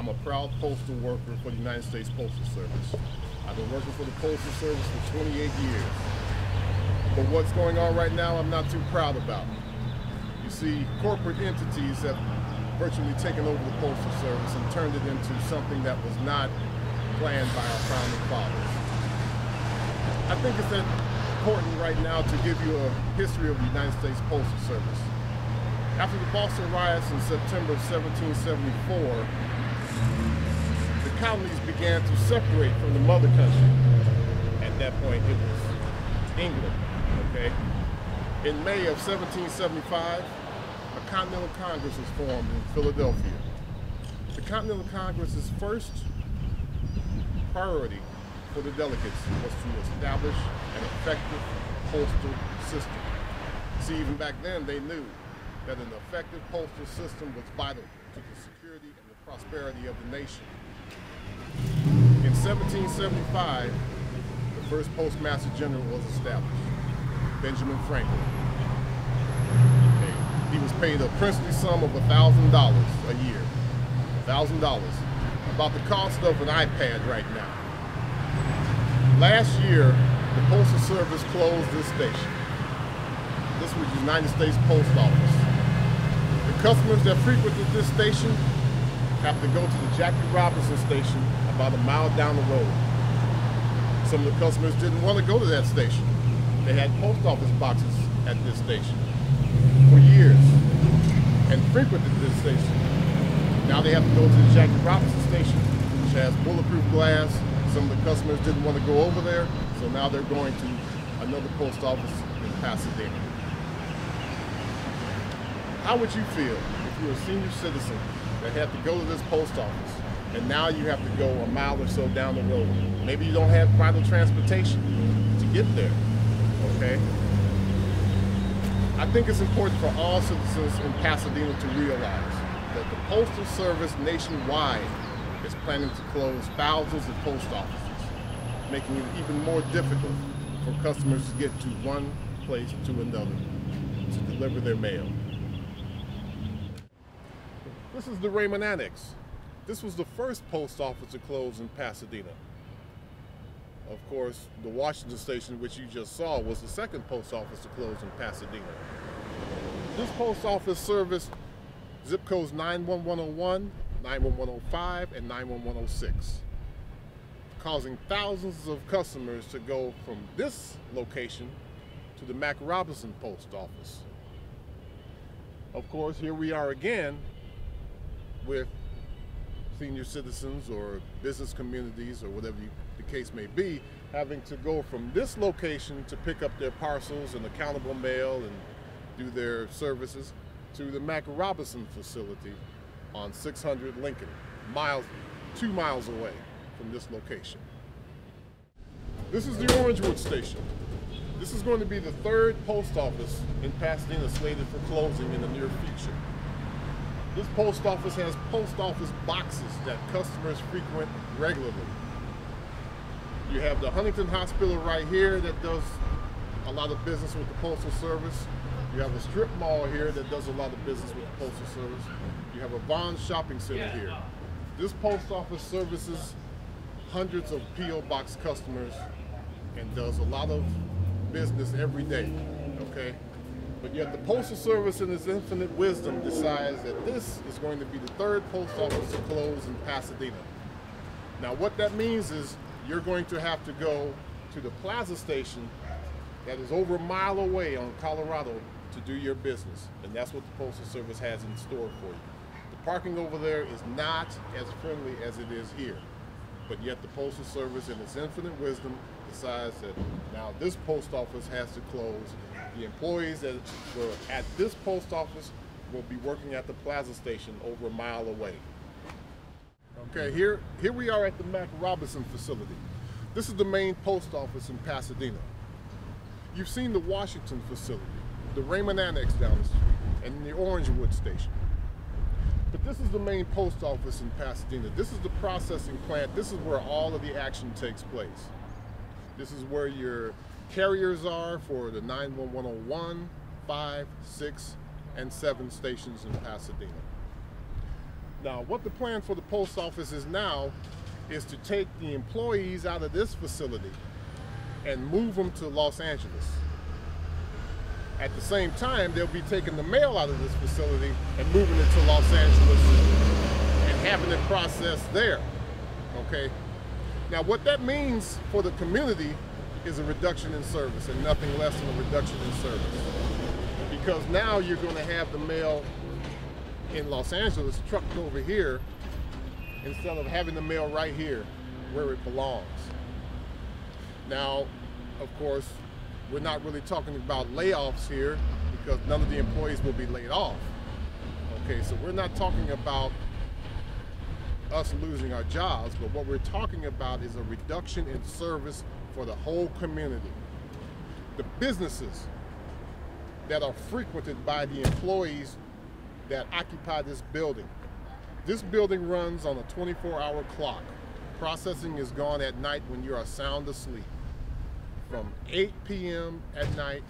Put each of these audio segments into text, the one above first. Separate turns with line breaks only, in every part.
I'm a proud postal worker for the United States Postal Service. I've been working for the Postal Service for 28 years. But what's going on right now, I'm not too proud about. You see, corporate entities have virtually taken over the Postal Service and turned it into something that was not planned by our founding fathers. I think it's important right now to give you a history of the United States Postal Service. After the Boston riots in September of 1774, the colonies began to separate from the mother country. At that point, it was England, okay? In May of 1775, a Continental Congress was formed in Philadelphia. The Continental Congress's first priority for the delegates was to establish an effective postal system. See, even back then, they knew that an effective postal system was vital to the security and the prosperity of the nation. In 1775, the first Postmaster General was established, Benjamin Franklin. He was paid a princely sum of $1,000 a year. $1,000, about the cost of an iPad right now. Last year, the Postal Service closed this station. This was the United States Post Office. The customers that frequented this station have to go to the Jackie Robinson station about a mile down the road. Some of the customers didn't want to go to that station. They had post office boxes at this station for years and frequented this station. Now they have to go to the Jackie Robinson station, which has bulletproof glass. Some of the customers didn't want to go over there, so now they're going to another post office in Pasadena. How would you feel if you were a senior citizen that had to go to this post office and now you have to go a mile or so down the road? Maybe you don't have vital transportation to get there, okay? I think it's important for all citizens in Pasadena to realize that the Postal Service nationwide is planning to close thousands of post offices, making it even more difficult for customers to get to one place to another to deliver their mail. This is the Raymond Annex. This was the first post office to close in Pasadena. Of course, the Washington station, which you just saw, was the second post office to close in Pasadena. This post office serviced zip codes 91101, 91105, and 91106, causing thousands of customers to go from this location to the Mac Robinson post office. Of course, here we are again with senior citizens or business communities or whatever the case may be, having to go from this location to pick up their parcels and accountable mail and do their services to the Mac Robinson facility on 600 Lincoln, 2 miles away from this location. This is the Orangewood station. This is going to be the third post office in Pasadena slated for closing in the near future. This post office has post office boxes that customers frequent regularly. You have the Huntington Hospital right here that does a lot of business with the Postal Service. You have a strip mall here that does a lot of business with the Postal Service. You have a Vons shopping center here. This post office services hundreds of P.O. Box customers and does a lot of business every day, okay? But yet the Postal Service in its infinite wisdom decides that this is going to be the third post office to close in Pasadena. Now what that means is you're going to have to go to the Plaza station that is over a mile away on Colorado to do your business. And that's what the Postal Service has in store for you. The parking over there is not as friendly as it is here. But yet the Postal Service in its infinite wisdom decides that now this post office has to close. The employees that were at this post office will be working at the Plaza station over a mile away. Okay, here we are at the Mac Robinson facility. This is the main post office in Pasadena. You've seen the Washington facility, the Raymond Annex down the street, and the Orangewood station. But this is the main post office in Pasadena. This is the processing plant. This is where all of the action takes place. This is where your carriers are for the 91101, 5, 6, and 7 stations in Pasadena. Now, what the plan for the post office is now is to take the employees out of this facility and move them to Los Angeles. At the same time, they'll be taking the mail out of this facility and moving it to Los Angeles and having it processed there, okay? Now, what that means for the community is a reduction in service and nothing less than a reduction in service. Because now you're going to have the mail in Los Angeles trucked over here instead of having the mail right here where it belongs. Now, of course, we're not really talking about layoffs here because none of the employees will be laid off. Okay, so we're not talking about us losing our jobs, but what we're talking about is a reduction in service for the whole community. The businesses that are frequented by the employees that occupy this building. This building runs on a 24-hour clock. Processing is gone at night when you are sound asleep. From 8 p.m. at night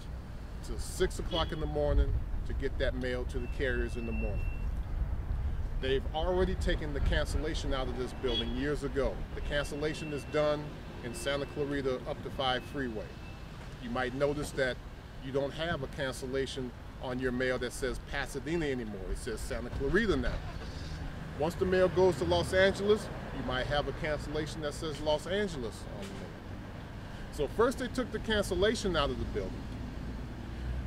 to 6 o'clock in the morning to get that mail to the carriers in the morning. They've already taken the cancellation out of this building years ago. The cancellation is done in Santa Clarita up to 5 freeway. You might notice that you don't have a cancellation on your mail that says Pasadena anymore. It says Santa Clarita now. Once the mail goes to Los Angeles, you might have a cancellation that says Los Angeles on the mail. So first they took the cancellation out of the building.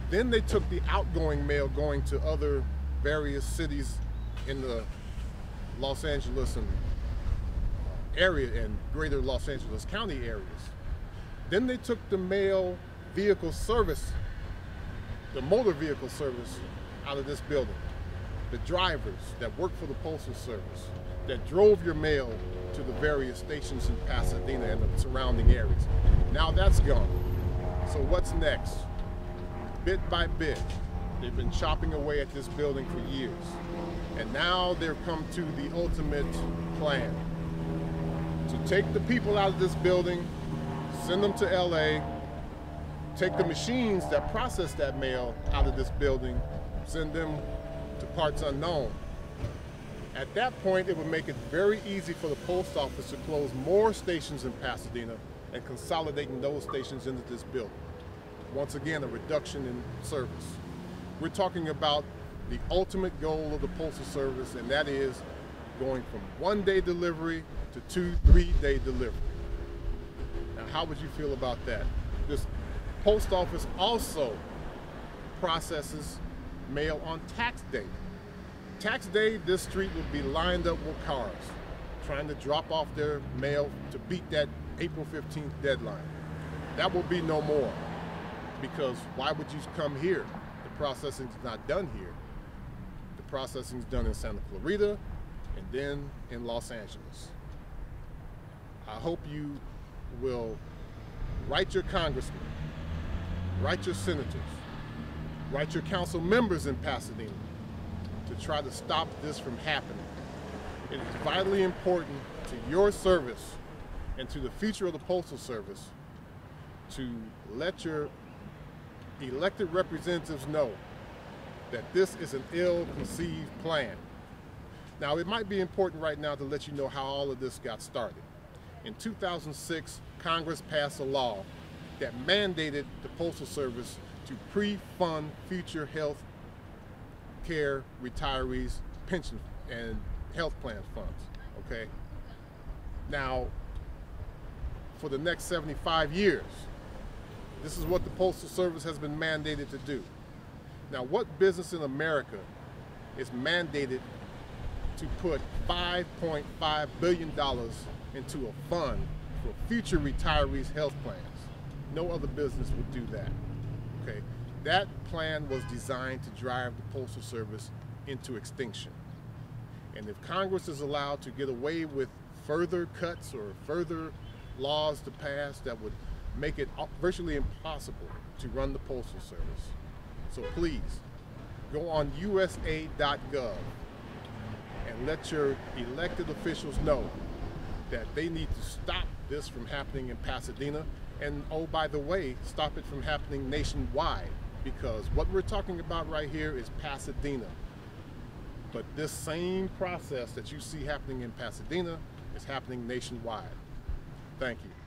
Then they took the outgoing mail going to other various cities in the Los Angeles and area and greater Los Angeles County areas. Then they took the mail vehicle service, the motor vehicle service out of this building. The drivers that work for the Postal Service that drove your mail to the various stations in Pasadena and the surrounding areas. Now that's gone. So what's next? Bit by bit, they've been chopping away at this building for years. And now they've come to the ultimate plan. To take the people out of this building, send them to LA, take the machines that process that mail out of this building, send them to parts unknown. At that point, it would make it very easy for the post office to close more stations in Pasadena and consolidating those stations into this building. Once again, a reduction in service. We're talking about the ultimate goal of the Postal Service, and that is going from 1-day delivery to 2-3-day delivery. Now, how would you feel about that? This post office also processes mail on tax day. Tax day, this street would be lined up with cars trying to drop off their mail to beat that April 15th deadline. That will be no more, because why would you come here? The processing's not done here. The processing's done in Santa Clarita and then in Los Angeles. I hope you will write your congressmen, write your senators, write your council members in Pasadena to try to stop this from happening. It is vitally important to your service and to the future of the Postal Service to let your elected representatives know that this is an ill-conceived plan. Now, it might be important right now to let you know how all of this got started. In 2006, Congress passed a law that mandated the Postal Service to pre-fund future health care, retirees, pension, and health plan funds, okay? Now, for the next 75 years, this is what the Postal Service has been mandated to do. Now, what business in America is mandated to put $5.5 billion into a fund for future retirees' health plans? No other business would do that, okay? That plan was designed to drive the Postal Service into extinction. And if Congress is allowed to get away with further cuts or further laws to pass that would make it virtually impossible to run the Postal Service. So please, go on USA.gov and let your elected officials know that they need to stop this from happening in Pasadena. And oh, by the way, stop it from happening nationwide, because what we're talking about right here is Pasadena. But this same process that you see happening in Pasadena is happening nationwide. Thank you.